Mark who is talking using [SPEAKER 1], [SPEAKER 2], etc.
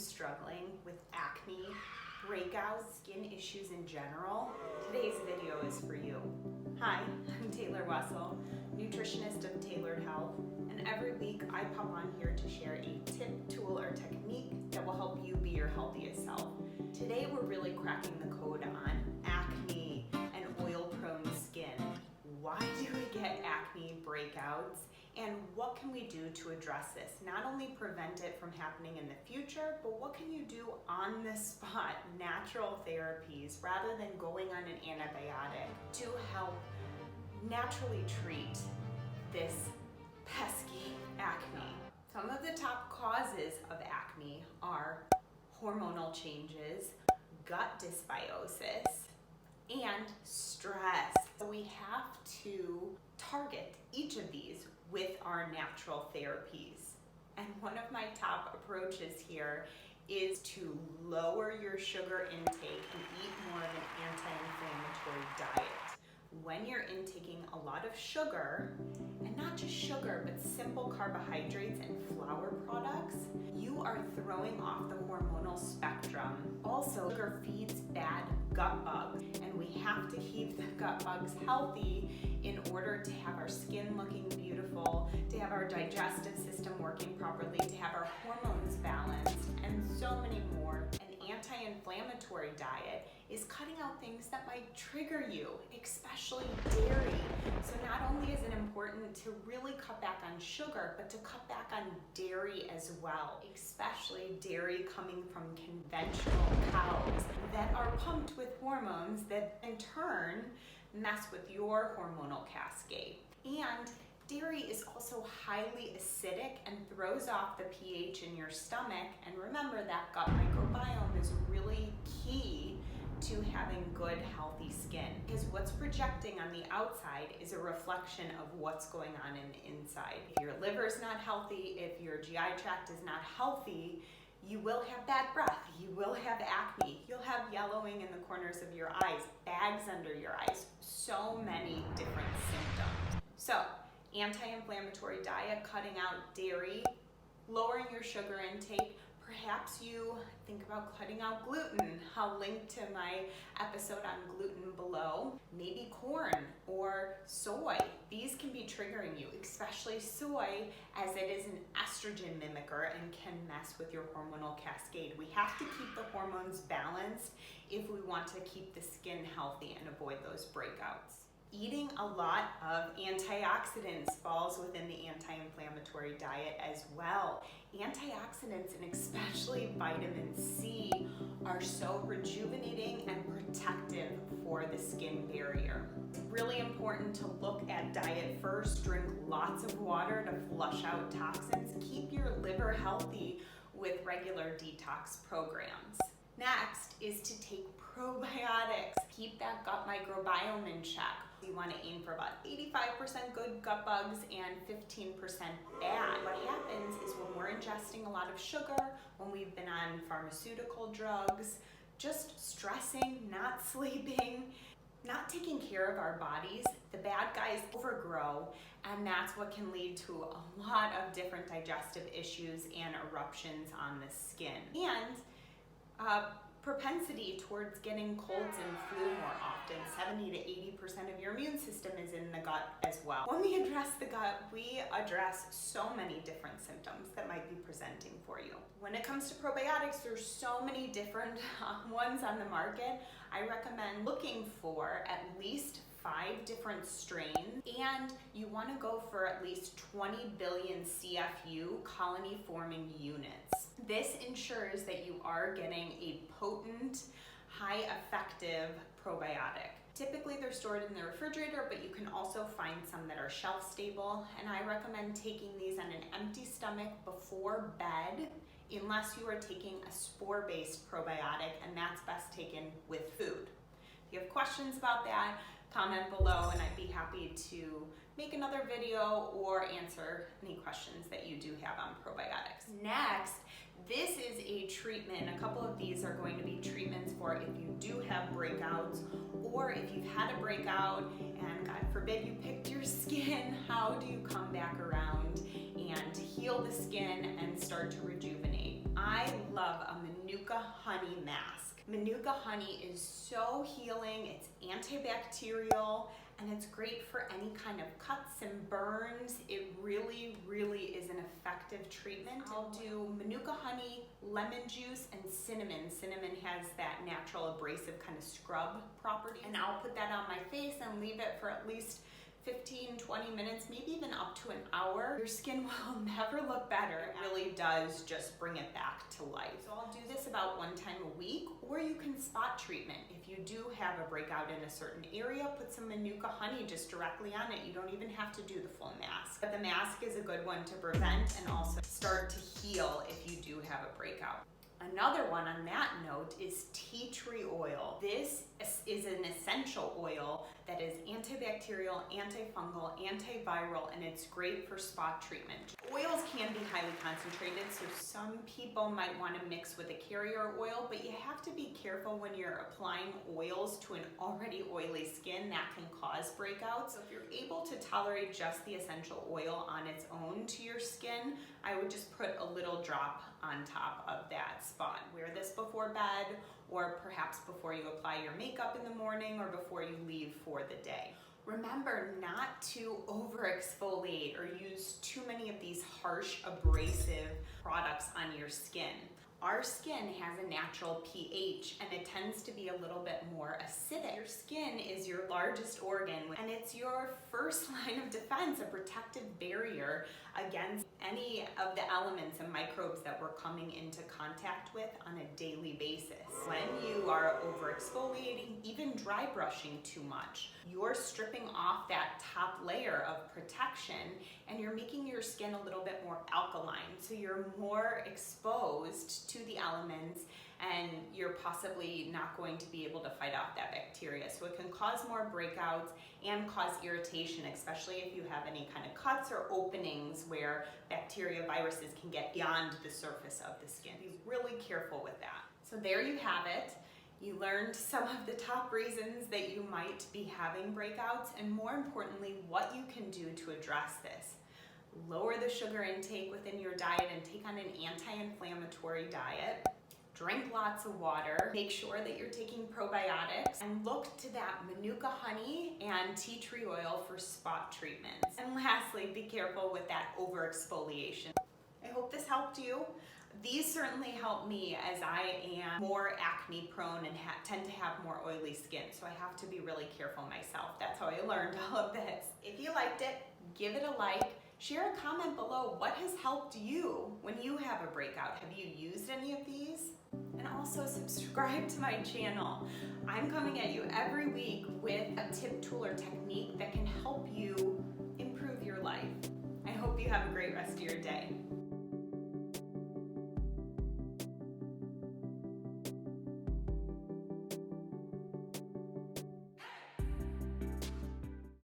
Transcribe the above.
[SPEAKER 1] struggling with acne, breakouts, skin issues in general, today's video is for you. Hi, I'm Taylor Wessel, nutritionist of Tailored Health, and every week I pop on here to share a tip, tool, or technique that will help you be your healthiest self. Today we're really cracking the code on acne and oil-prone skin. Why do we get acne breakouts? And what can we do to address this? Not only prevent it from happening in the future, but what can you do on the spot, natural therapies, rather than going on an antibiotic to help naturally treat this pesky acne? Some of the top causes of acne are hormonal changes, gut dysbiosis, and stress. So we have to target each of these with our natural therapies. And one of my top approaches here is to lower your sugar intake and eat more of an anti-inflammatory diet. When you're intaking a lot of sugar, and not just sugar, but simple carbohydrates and flour products, you are throwing off the hormonal spectrum. Also, sugar feeds bad gut bugs, and we have to keep the gut bugs healthy in order to have our skin looking beautiful, to have our digestive system working properly, to have our hormones balanced, and so many more. An anti-inflammatory diet is cutting out things that might trigger you, especially dairy. So not only is it important to really cut back on sugar, but to cut back on dairy as well, especially dairy coming from conventional cows that are pumped with hormones that in turn mess with your hormonal cascade. And dairy is also highly acidic and throws off the pH in your stomach. And remember, that gut microbiome is really key to having good, healthy skin, because what's projecting on the outside is a reflection of what's going on in the inside. If your liver is not healthy, if your GI tract is not healthy, you will have bad breath, you will have acne, you'll have yellowing in the corners of your eyes, bags under your eyes, so many different symptoms. So, anti-inflammatory diet, cutting out dairy, lowering your sugar intake. Perhaps you think about cutting out gluten. I'll link to my episode on gluten below. Maybe corn or soy. These can be triggering you, especially soy, as it is an estrogen mimicker and can mess with your hormonal cascade. We have to keep the hormones balanced if we want to keep the skin healthy and avoid those breakouts. Eating a lot of antioxidants falls within the anti-inflammatory diet as well. Antioxidants, and especially vitamin C, are so rejuvenating and protective for the skin barrier. It's really important to look at diet first, drink lots of water to flush out toxins, keep your liver healthy with regular detox programs. Next is to take probiotics. Keep that gut microbiome in check. You want to aim for about 85% good gut bugs and 15% bad. What happens is when we're ingesting a lot of sugar, when we've been on pharmaceutical drugs, just stressing, not sleeping, not taking care of our bodies, the bad guys overgrow, and that's what can lead to a lot of different digestive issues and eruptions on the skin. And propensity towards getting colds and flu more often. 70 to 80% of your immune system is in the gut as well. When we address the gut, we address so many different symptoms that might be presenting for you. When it comes to probiotics, there's so many different ones on the market. I recommend looking for at least 5 different strains, and you want to go for at least 20 billion CFU colony forming units. This ensures that you are getting a potent, high effective probiotic. Typically they're stored in the refrigerator, but you can also find some that are shelf stable, and I recommend taking these on an empty stomach before bed, unless you are taking a spore-based probiotic, and that's best taken with food. If you have questions about that, comment below and I'd be happy to make another video or answer any questions that you do have on probiotics. Next, this is a treatment. A couple of these are going to be treatments for if you do have breakouts, or if you've had a breakout and God forbid you picked your skin, how do you come back around and heal the skin and start to rejuvenate? I love a Manuka honey mask. Manuka honey is so healing, it's antibacterial, and it's great for any kind of cuts and burns. It really, really is an effective treatment. I'll do Manuka honey, lemon juice, and cinnamon. Cinnamon has that natural abrasive kind of scrub property. And I'll put that on my face and leave it for at least 15, 20 minutes, maybe even up to an hour. Your skin will never look better. It really does just bring it back to life. So I'll do this about 1 time a week, or you can spot treatment. If you do have a breakout in a certain area, put some Manuka honey just directly on it. You don't even have to do the full mask. But the mask is a good one to prevent and also start to heal if you do have a breakout. Another one on that note is tea tree oil. This is an essential oil that is antibacterial, antifungal, antiviral, and it's great for spot treatment. Oils can be highly concentrated, so some people might want to mix with a carrier oil, but you have to be careful when you're applying oils to an already oily skin. That can cause breakouts. So if you're able to tolerate just the essential oil on its own to your skin, I would just put a little drop on top of that spot. Wear this before bed, or perhaps before you apply your makeup in the morning, or before you leave for the day. Remember not to over-exfoliate or use too many of these harsh, abrasive products on your skin. Our skin has a natural pH, and it tends to be a little bit more acidic. Your skin is your largest organ, and it's your first line of defense, a protective barrier against any of the elements and microbes that we're coming into contact with on a daily basis. When you are over-exfoliating, even dry brushing too much, you're stripping off that top layer of protection, and you're making your skin a little bit more alkaline, so you're more exposed to the elements, and you're possibly not going to be able to fight off that bacteria. So it can cause more breakouts and cause irritation, especially if you have any kind of cuts or openings where bacteria, viruses can get beyond the surface of the skin. Be really careful with that. So there you have it. You learned some of the top reasons that you might be having breakouts, and more importantly, what you can do to address this. Lower the sugar intake within your diet and take on an anti-inflammatory diet. Drink lots of water. Make sure that you're taking probiotics, and look to that Manuka honey and tea tree oil for spot treatments. And lastly, be careful with that over-exfoliation. I hope this helped you. These certainly help me, as I am more acne prone and tend to have more oily skin, so I have to be really careful myself. That's how I learned all of this. If you liked it, give it a like. Share a comment below what has helped you when you have a breakout. Have you used any of these? And also subscribe to my channel. I'm coming at you every week with a tip, tool, or technique that can help you improve your life. I hope you have a great rest of your day.